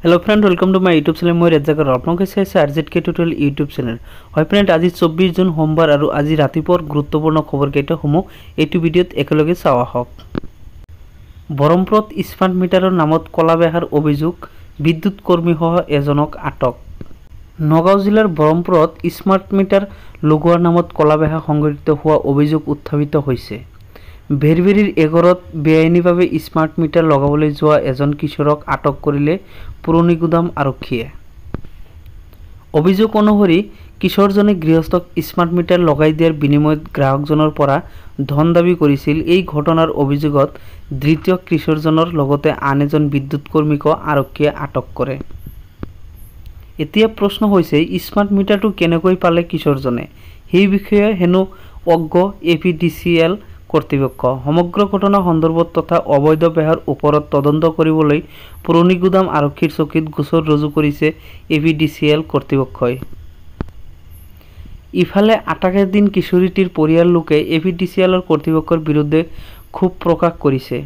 Hello friend, welcome to my YouTube channel. मैं रेजाकर आपलोक चाइছে RZK টিউটোৰিয়েল यूट्यूब चैनल। হয় फ्रेंड, আজি 24 জুন সোমবাर और আজি ৰাতিপুৱাৰ গুৰুত্বপূৰ্ণ খবৰকেইটাসমূহ এইটো ভিডিঅ'ত একেলগে চাওয়া হওক। বৰমপুৰত স্মাৰ্ট মিটাৰৰ নামত কলা বেহাৰ অভিযোগ, বিদ্যুৎ কৰ্মীসহ এজনক আটক। নগাঁও জিলাৰ বৰমপুৰত স্মাৰ্ট মিটাৰ লগোৱাৰ নামত কলা বেহা সংঘটিত হোৱা অভিযোগ উত্থাপিত হৈছে। বেৰবেৰীৰ এগৰত বেআইনীভাৱে স্মাৰ্ট মিটাৰ লগাবলৈ যোৱা এজন কিশোৰক আটক কৰিলে পুৰণি গুদাম আৰক্ষীয়ে। অভিযোগ অনুসৰি কিশোৰজনে গৃহস্থক স্মাৰ্ট মিটাৰ লগাই দিয়াৰ বিনিময়ত গ্ৰাহকজনৰ পৰা ধন দাবী কৰিছিল। এই ঘটনাৰ অভিযোগত ধৃত কিশোৰজনৰ লগতে আন এজন বিদ্যুৎ কৰ্মীক আৰক্ষীয়ে আটক কৰে। এতিয়া প্ৰশ্ন হৈছে, স্মাৰ্ট মিটাৰটো কেনেকৈ পালে কিশোৰজনে? সেই বিষয়ে হেনো অজ্ঞ APDCL কৰ্তৃপক্ষ। সমগ্ৰ ঘটনা সন্দৰ্ভত তথা অবৈধ বেহাৰ ওপৰত তদন্ত কৰিবলৈ পুৰণি গুদাম আৰক্ষীৰ চকীত গোচৰ ৰুজু কৰিছে APDCL কৰ্তৃপক্ষই। ইফালে 28 দিন কিশোৰীটিৰ পৰিয়াল লোকে APDCL কৰ্তৃপক্ষৰ বিৰুদ্ধে ক্ষোভ প্ৰকাশ কৰিছে।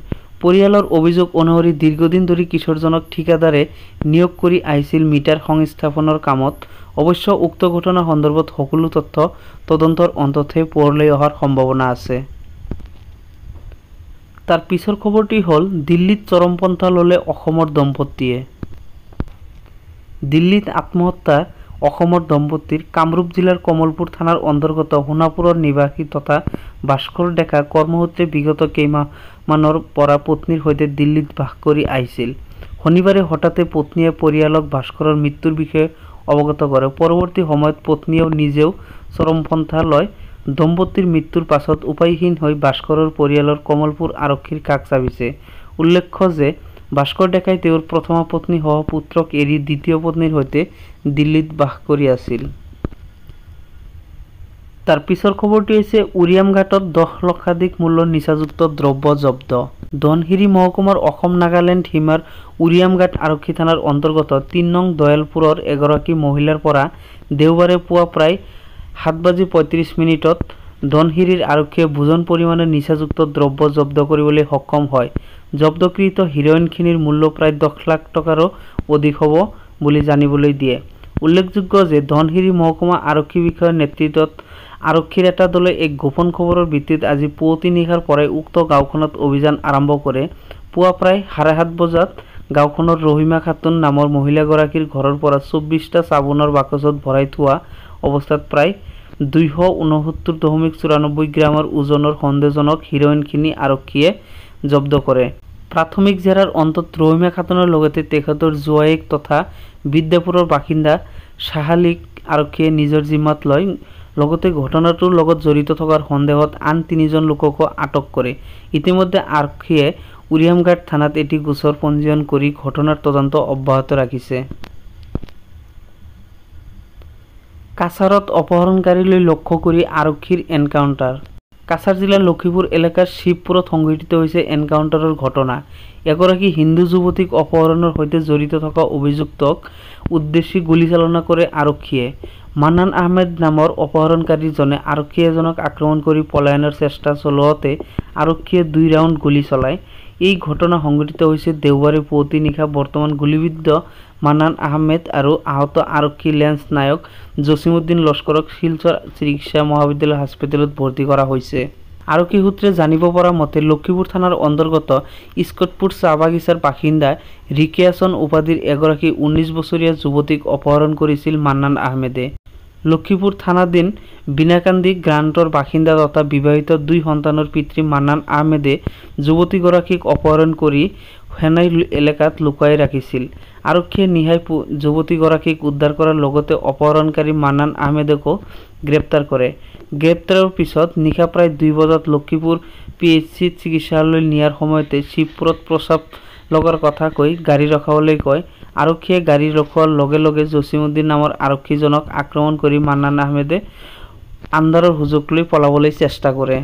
পৰিয়ালৰ অভিযোগ অনুসৰি দীৰ্ঘদিন ধৰি কিশোৰজনক ঠিকাদাৰে নিয়োগ কৰি আহিছিল মিটাৰ সংস্থাপনৰ কামত। অৱশ্য উক্ত ঘটনা সন্দৰ্ভত সকলো তথ্য তদন্তৰ অন্ততহে পোহৰলৈ অহাৰ সম্ভাৱনা আছে। তাৰ পিছৰ খবৰটি হ'ল, দিল্লীত চৰমপন্থা ল'লে অসমৰ দম্পতীয়ে। দিল্লীত আত্মহত্যা অসমৰ দম্পতীৰ। কামৰূপ জিলাৰ কমলপুৰ থানাৰ অন্তৰ্গত সোণাপুৰৰ নিবাসী তথা ভাস্কৰ ডেকা কৰ্মসূত্ৰে বিগত কেইমাহমানৰ পৰা পত্নীৰ সৈতে দিল্লীত বাস কৰি আহিছিল। শনিবাৰে হঠাতে পত্নীয়ে পৰিয়ালক ভাস্কৰৰ মৃত্যুৰ বিষয়ে অৱগত কৰে। পৰৱৰ্তী সময়ত পত্নীয়েও নিজেও চৰমপন্থা লয়। দম্পতীৰ মৃত্যুৰ পাছত উপায়হীন হৈ ভাস্কৰৰ পৰিয়ালৰ কমলপুৰ আৰক্ষীৰ কাষ চাপিছে। উল্লেখ্য যে ভাস্কৰ ডেকাই তেওঁৰ প্ৰথমা পত্নী সহ পুত্ৰক এৰি দ্বিতীয় পত্নীৰ সৈতে দিল্লীত বাস কৰি আছিল। তাৰ পিছৰ খবৰটি হৈছে, উৰিয়ামঘাটত 10 লক্ষাধিক মূল্যৰ নিচাযুক্ত দ্ৰব্য জব্দ। ধনশিৰি মহকুমাৰ অসম নাগালেণ্ড সীমাৰ উৰিয়ামঘাট আৰক্ষী থানাৰ অন্তৰ্গত 3 নং দয়ালপুৰৰ এগৰাকী মহিলাৰ পৰা দেওবাৰে পুৱা প্ৰায় 7:35 ধনশিৰিৰ আৰক্ষীয়ে ভোজন পৰিমাণে নিচাযুক্ত দ্ৰব্য জব্দ কৰিবলৈ সক্ষম হয়। জব্দকৃত হিৰইনখিনিৰ মূল্য প্ৰায় 10 লাখ টকাৰো অধিক হ'ব বুলি জানিবলৈ দিয়ে। উল্লেখযোগ্য যে ধনশিৰি মহকুমা আৰক্ষী বিষয়াৰ নেতৃত্বত আৰক্ষীৰ এটা দলে এক গোপন খবৰৰ ভিত্তিত আজি পুৱতি নিশাৰ পৰাই উক্ত গাঁওখনত অভিযান আৰম্ভ কৰে। পুৱা প্ৰায় 7:30 বজাত গাঁওখনৰ ৰহিমা খাতুন নামৰ মহিলাগৰাকীৰ ঘৰৰ পৰা 24টা চাবোনৰ বাকচত ভৰাই থোৱা অৱস্থাত প্ৰায় 269.94 গ্ৰামৰ ওজনৰ সন্দেহজনক হিৰইনখিনি আৰক্ষীয়ে জব্দ কৰে। প্ৰাথমিক জেৰাৰ অন্তত ৰহিমা খাতুনৰ লগতে তেখেতৰ জোৱায়েক তথা বিদ্যাপুৰৰ বাসিন্দা শাহালিক আৰক্ষীয়ে নিজৰ জিম্মাত লয়। লগতে ঘটনাটোৰ লগত জড়িত থকাৰ সন্দেহত আন 3জন লোককো আটক কৰে। ইতিমধ্যে আৰক্ষীয়ে উৰিয়ামঘাট থানাত এটি গোচৰ পঞ্জীয়ন কৰি ঘটনাৰ তদন্ত অব্যাহত ৰাখিছে। কাছাৰত অপহৰণকাৰীলৈ লক্ষ্য কৰি আৰক্ষীৰ এনকাউণ্টাৰ। কাছাৰ জিলাৰ লক্ষীপুৰ এলেকাৰ শিৱপুৰত সংঘটিত হৈছে এনকাউণ্টাৰৰ ঘটনা। এগৰাকী হিন্দু যুৱতীক অপহৰণৰ সৈতে জড়িত থকা অভিযুক্তক উদ্দেশ্যি গুলীচালনা কৰে আৰক্ষীয়ে। মান্নান আহমেদ নামৰ অপহৰণকাৰীজনে আৰক্ষী এজনক আক্ৰমণ কৰি পলায়নৰ চেষ্টা চলোৱাতে আৰক্ষীয়ে 2 ৰাউণ্ড গুলী চলায়। এই ঘটনা সংঘটিত হৈছে দেওবাৰে পুৱতি নিশা। বৰ্তমান গুলীবিদ্ধ মান্নান আহমেদ আৰু আহত আৰক্ষী লেন্স নায়ক জছিমউদ্দিন লস্কৰক শিলচৰ চিকিৎসা মহাবিদ্যালয় হাস্পতালত ভৰ্তি কৰা হৈছে। আৰক্ষী সূত্ৰে জানিব পৰা মতে, লক্ষীপুৰ থানাৰ অন্তৰ্গত স্কটপুৰ চাহ বাগিচাৰ বাসিন্দা ৰিকেয়াচন উপাধিৰ এগৰাকী 19 বছৰীয়া যুৱতীক অপহৰণ কৰিছিল মান্নান আহমেদে। লক্ষীপুৰ থানাধীন বিনাকান্দি গ্ৰান্টৰ বাসিন্দা তথা বিবাহিত 2 সন্তানৰ পিতৃ মান্নান আহমেদে যুৱতীগৰাকীক অপহৰণ কৰি হেনাই এলেকাত লুকুৱাই ৰাখিছিল। আৰক্ষীয়ে নিশাই যুৱতীগৰাকীক উদ্ধাৰ কৰাৰ লগতে অপহৰণকাৰী মান্নান আহমেদকো গ্ৰেপ্তাৰ কৰে। গ্ৰেপ্তাৰৰ পিছত নিশা প্ৰায় 2 বজাত লক্ষীপুৰ PHC চিকিৎসালয়লৈ নিয়াৰ সময়তে শিৱপুৰত প্ৰস্ৰাৱ লগাৰ কথা কৈ গাড়ী ৰখাবলৈ কয়। আৰক্ষীয়ে গাড়ী ৰখোৱাৰ লগে লগে জছিমউদ্দিন নামৰ আৰক্ষীজনক আক্ৰমণ কৰি মান্নান আহমেদে আন্ধাৰৰ সুযোগ লৈ পলাবলৈ চেষ্টা কৰে।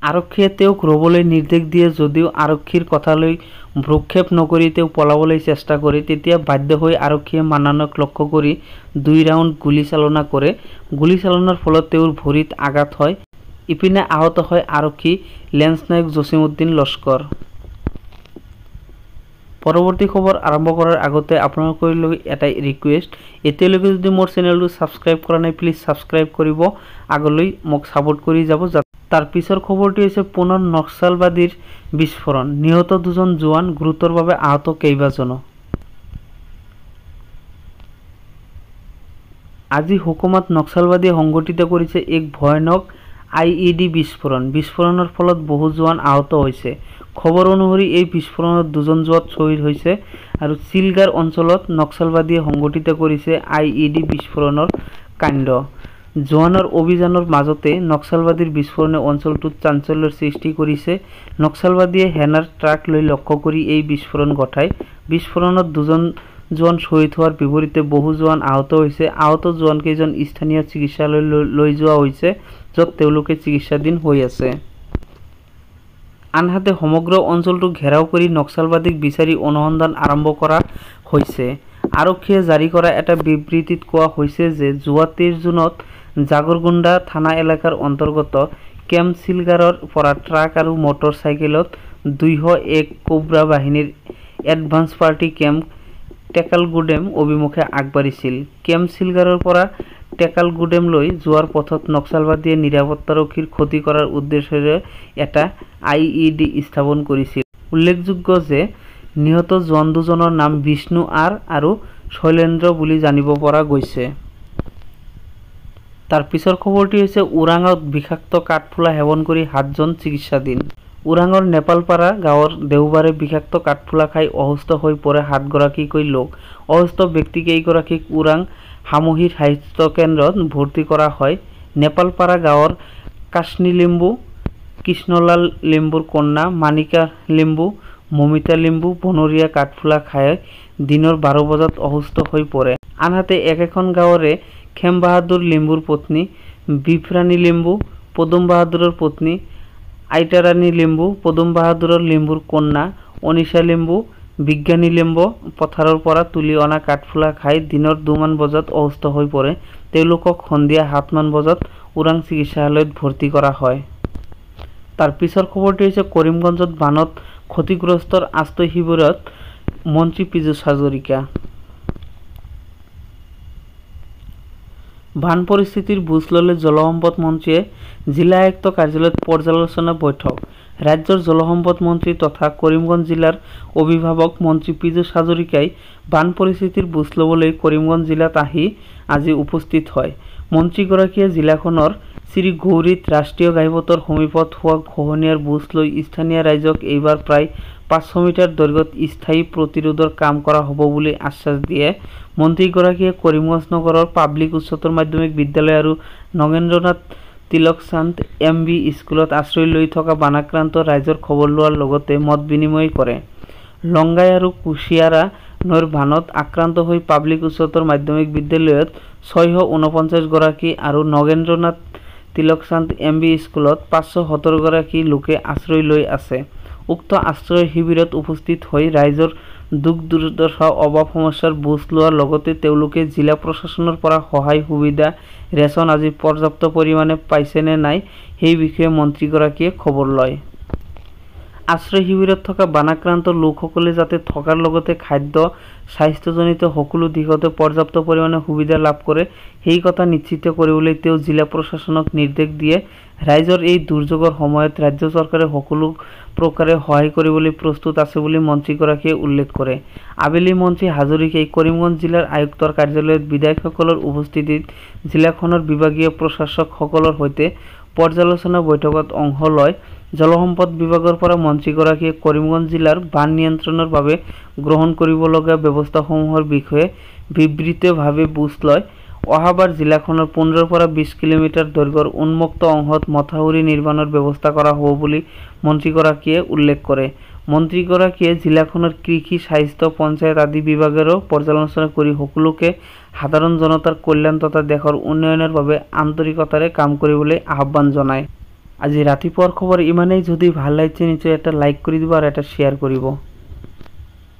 আৰক্ষীয়ে তেওঁক ৰ'বলৈ নিৰ্দেশ দিয়ে যদিও আৰক্ষীৰ কথালৈ ভ্ৰক্ষেপ নকৰি তেওঁ পলাবলৈ চেষ্টা কৰে। তেতিয়া বাধ্য হৈ আৰক্ষীয়ে মান্নানক লক্ষ্য কৰি 2 ৰাউণ্ড গুলীচালনা কৰে। গুলীচালনাৰ ফলত তেওঁৰ ভৰিত আঘাত হয়। ইপিনে আহত হয় আৰক্ষী লেন্স নায়ক জছিমউদ্দিন লস্কৰ। পৰৱৰ্তী খবৰ আৰম্ভ কৰাৰ আগতে আপোনালোকৰ এটাই ৰিকুৱেষ্ট, এতিয়ালৈকে যদি মোৰ চেনেলটো ছাবস্ক্ৰাইব কৰা নাই প্লিজ ছাবস্ক্ৰাইব কৰিব, আগলৈ মোক ছাপোৰ্ট কৰি যাব। তাৰ পিছৰ খবৰটি হৈছে পুনৰ নক্সালবাদীৰ বিস্ফোৰণ, নিহত 2জন জোৱান, গুৰুতৰভাৱে আহত কেইবাজনো। আজি হুকুমাত নক্সালবাদীয়ে সংঘটিত কৰিছে এক ভয়ানক IED বিস্ফোৰণ। বিস্ফোৰণৰ ফলত বহু জোৱান আহত হৈছে। খবৰ অনুসৰি এই বিস্ফোৰণত 2জন জোৱান শ্বহীদ হৈছে আৰু চিলগাৰ অঞ্চলত নক্সালবাদীয়ে সংঘটিত কৰিছে IED বিস্ফোৰণৰ কাণ্ড। জোৱানৰ অভিযানৰ মাজতে নক্সালবাদীৰ বিস্ফোৰণে অঞ্চলটোত চাঞ্চল্যৰ সৃষ্টি কৰিছে। নক্সালবাদীয়ে হেনাৰ ট্ৰাক লৈ লক্ষ্য কৰি এই বিস্ফোৰণ ঘটায়। বিস্ফোৰণত 2জন জোৱান শ্বহীদ হোৱাৰ বিপৰীতে বহু জোৱান আহত হৈছে। আহত জোৱানকেইজন স্থানীয় চিকিৎসালয়লৈ লৈ যোৱা হৈছে, য'ত তেওঁলোকে চিকিৎসাধীন হৈ আছে। আনহাতে সমগ্ৰ অঞ্চলটো ঘেৰাও কৰি নক্সালবাদীক বিচাৰি অনুসন্ধান আৰম্ভ কৰা হৈছে। আৰক্ষীয়ে জাৰি কৰা এটা বিবৃতিত কোৱা হৈছে যে যোৱা 23 জুনত জাগৰগুণ্ডা থানা এলেকাৰ অন্তৰ্গত কেম্প চিলগাৰৰ পৰা ট্ৰাক আৰু মটৰ চাইকেলত 201 কোব্ৰা বাহিনীৰ এডভান্স পাৰ্টি কেম্প টেকালগুডেম অভিমুখে আগবাঢ়িছিল। কেম্প চিলগাৰৰ পৰা টেকালগুডেমলৈ যোৱাৰ পথত নক্সালবাদীয়ে নিৰাপত্তাৰক্ষীৰ ক্ষতি কৰাৰ উদ্দেশ্যেৰে এটা IED স্থাপন কৰিছিল। উল্লেখযোগ্য যে নিহত জোৱান 2জনৰ নাম বিষ্ণু আৰ আৰু শৈলেন্দ্ৰ বুলি জানিব পৰা গৈছে। তাৰ পিছৰ খবৰটি হৈছে ওৰাঙত বিষাক্ত কাঠফুলা সেৱন কৰি 7জন চিকিৎসাধীন। ওৰাঙৰ নেপালপাৰা গাঁৱৰ দেওবাৰে বিষাক্ত কাঠফুলা খাই অসুস্থ হৈ পৰে 7গৰাকীকৈ লোক। অসুস্থ ব্যক্তিকেইগৰাকীক ওৰাং সামূহিক স্বাস্থ্য কেন্দ্ৰত ভৰ্তি কৰা হয়। নেপালপাৰা গাঁৱৰ কাশনী লিম্বু, কৃষ্ণলাল লিম্বুৰ কন্যা মানিকা লিম্বু, মমিতা লিম্বু বনৰীয়া কাঠফুলা খাই দিনৰ 12 বজাত অসুস্থ হৈ পৰে। আনহাতে একেখন গাঁৱৰে খেম বাহাদুৰ লিম্বুৰ পত্নী বিভৰাণী লিম্বু, পদুম বাহাদুৰৰ পত্নী আইতাৰাণী লিম্বু, পদুম বাহাদুৰৰ লিম্বুৰ কন্যা অনিশা লিম্বু, বিজ্ঞানী লিম্বু পথাৰৰ পৰা তুলি অনা কাঠফুলা খাই দিনৰ 2 মান বজাত অসুস্থ হৈ পৰে। তেওঁলোকক সন্ধিয়া 7 মান বজাত ওৰাং চিকিৎসালয়ত ভৰ্তি কৰা হয়। তাৰ পিছৰ খবৰটি হৈছে কৰিমগঞ্জত বানত ক্ষতিগ্ৰস্তৰ আশ্ৰয় শিবিৰত মন্ত্ৰী পীযুষ হাজৰিকা। বান পৰিস্থিতিৰ বুজ ল'লে জলসম্পদ মন্ত্ৰীয়ে জিলা আয়ুক্ত কাৰ্যালয়ত পৰ্যালোচনা বৈঠক। ৰাজ্যৰ জলসম্পদ মন্ত্ৰী তথা কৰিমগঞ্জ জিলাৰ অভিভাৱক মন্ত্ৰী পীযুষ হাজৰিকাই বান পৰিস্থিতিৰ বুজ ল'বলৈ কৰিমগঞ্জ জিলাত আহি আজি উপস্থিত হয়। মন্ত্ৰীগৰাকীয়ে জিলাখনৰ শ্ৰীগৌৰীত ৰাষ্ট্ৰীয় ঘাইপথৰ সমীপত হোৱা খহনীয়াৰ বুজ লৈ স্থানীয় ৰাইজক এইবাৰ প্ৰায় 500 মিটাৰ দৈৰ্ঘ্যত স্থায়ী প্ৰতিৰোধৰ কাম কৰা হ'ব বুলি আশ্বাস দিয়ে। মন্ত্ৰীগৰাকীয়ে কৰিমগঞ্জ নগৰৰ পাব্লিক উচ্চতৰ মাধ্যমিক বিদ্যালয় আৰু নগেন্দ্ৰনাথ তিলক চান্দ MV স্কুলত আশ্ৰয় লৈ থকা বানাক্ৰান্ত ৰাইজৰ খবৰ লোৱাৰ লগতে মত বিনিময় কৰে। লংগাই আৰু কুশিয়াৰা নৈৰ বানত আক্ৰান্ত হৈ পাব্লিক উচ্চতৰ মাধ্যমিক বিদ্যালয়ত 649 গৰাকী আৰু নগেন্দ্ৰনাথ তিলক চান্দ MV স্কুলত 517 গৰাকী লোকে আশ্ৰয় লৈ আছে। উক্ত আশ্ৰয় শিবিৰত উপস্থিত হৈ ৰাইজৰ দুখ দুৰ্দশা অভাৱ সমস্যাৰ বুজ লোৱাৰ লগতে তেওঁলোকে জিলা প্ৰশাসনৰ পৰা সহায় সুবিধা ৰেচন আজি পৰ্যাপ্ত পৰিমাণে পাইছে নে নাই সেই বিষয়ে মন্ত্ৰীগৰাকীয়ে খবৰ লয়। আশ্ৰয় শিবিৰত থকা বানাক্ৰান্ত লোকসকলে যাতে থকাৰ লগতে খাদ্য স্বাস্থ্যজনিত সকলো দিশতে পৰ্যাপ্ত পৰিমাণে সুবিধা লাভ কৰে সেই কথা নিশ্চিত কৰিবলৈ তেওঁ জিলা প্ৰশাসনক নিৰ্দেশ দিয়ে। ৰাইজৰ এই দুৰ্যোগৰ সময়ত ৰাজ্য চৰকাৰে সকলো প্ৰকাৰে সহায় কৰিবলৈ প্ৰস্তুত আছে বুলি মন্ত্ৰীগৰাকীয়ে উল্লেখ কৰে। আবেলি মন্ত্ৰী হাজৰিকাই কৰিমগঞ্জ জিলাৰ আয়ুক্তৰ কাৰ্যালয়ত বিধায়কসকলৰ উপস্থিতিত জিলাখনৰ বিভাগীয় প্ৰশাসকসকলৰ সৈতে পৰ্যালোচনা বৈঠকত অংশ লয়। জলসম্পদ বিভাগৰ পৰা মন্ত্ৰীগৰাকীয়ে কৰিমগঞ্জ জিলাৰ বান নিয়ন্ত্ৰণৰ বাবে গ্ৰহণ কৰিবলগীয়া ব্যৱস্থাসমূহৰ বিষয়ে বিবৃতভাৱে বুজ লয়। অহাবাৰ জিলাখনৰ 15 পৰা 20 কিলোমিটাৰ দৈৰ্ঘ্যৰ উন্মুক্ত অংশত মথাউৰি নিৰ্মাণৰ ব্যৱস্থা কৰা হ'ব বুলি মন্ত্ৰীগৰাকীয়ে উল্লেখ কৰে। মন্ত্ৰীগৰাকীয়ে জিলাখনৰ কৃষি, স্বাস্থ্য, পঞ্চায়ত আদি বিভাগৰো পৰ্যালোচনা কৰি সকলোকে সাধাৰণ জনতাৰ কল্যাণ তথা দেশৰ উন্নয়নৰ বাবে আন্তৰিকতাৰে কাম কৰিবলৈ আহ্বান জনায়। আজি ৰাতিপুৱাৰ খবৰ ইমানেই। যদি ভাল লাগিছে নিশ্চয় এটা লাইক কৰি দিব আৰু এটা শ্বেয়াৰ কৰিব।